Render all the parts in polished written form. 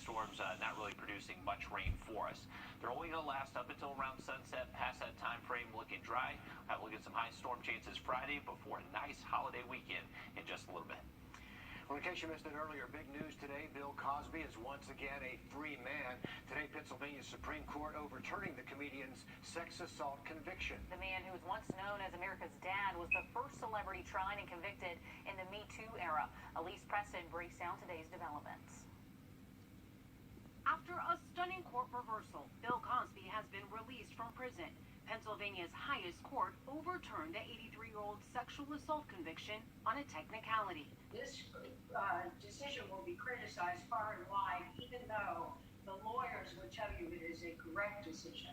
storms not really producing much rain for us. They're only going to last up until around sunset. Past that time frame, looking dry. Have a look at some high storm chances Friday before a nice holiday weekend in just a little bit. Well, in case you missed it earlier, big news today. Bill Cosby is once again a free man. Today, Pennsylvania Supreme Court overturning the comedian's sex assault conviction. The man who was once known as America's dad was the first celebrity tried and convicted in the Me Too era. Elise Preston breaks down today's developments. After a stunning court reversal, Bill Cosby has been released from prison. Pennsylvania's highest court overturned the 83-year-old sexual assault conviction on a technicality. This decision will be criticized far and wide, even though the lawyers will tell you it is a correct decision.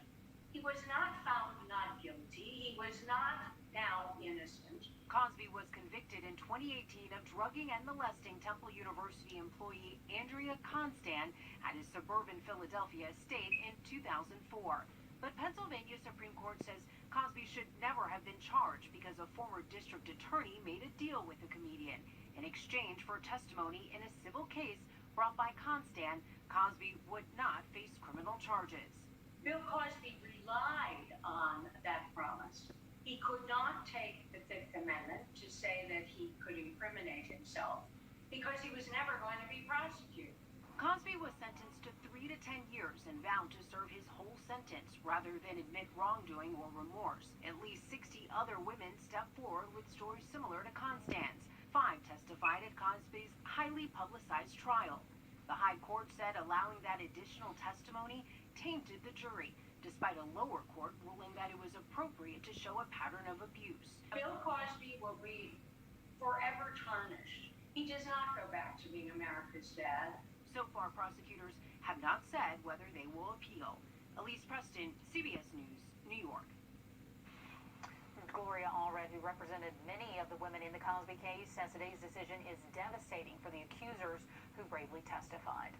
He was not found not guilty. He was not now innocent. Cosby was convicted in 2018 of drugging and molesting Temple University employee Andrea Constan at his suburban Philadelphia estate in 2004. But Pennsylvania Supreme Court says Cosby should never have been charged because a former district attorney made a deal with the comedian. In exchange for testimony in a civil case brought by Constan, Cosby would not face criminal charges. Bill Cosby relied on that promise. He could not take the Fifth Amendment to say that he could incriminate himself because he was never going to be prosecuted. Cosby was sentenced to 3 to 10 years and vowed to serve his whole sentence rather than admit wrongdoing or remorse. At least 60 other women stepped forward with stories similar to Constan's. 5 testified at Cosby's highly publicized trial. The High Court said allowing that additional testimony tainted the jury, despite a lower court ruling that it was appropriate to show a pattern of abuse. Bill Cosby will be forever tarnished. He does not go back to being America's dad. So far, prosecutors have not said whether they will appeal. Elise Preston, CBS News, New York. Gloria Allred, who represented many of the women in the Cosby case, says today's decision is devastating for the accusers who bravely testified.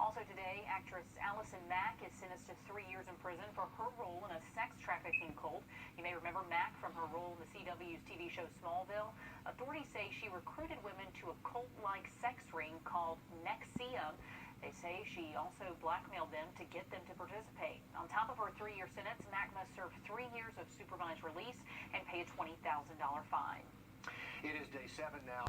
Also today, actress Allison Mack is sentenced to 3 years in prison for her role in a sex trafficking cult. You may remember Mack from her role in the CW's TV show Smallville. Authorities say she recruited women to a cult-like sex ring called NXIVM. They say she also blackmailed them to get them to participate. On top of her 3-year sentence, Mack must serve 3 years of supervised release and pay a $20,000 fine. It is day 7 now.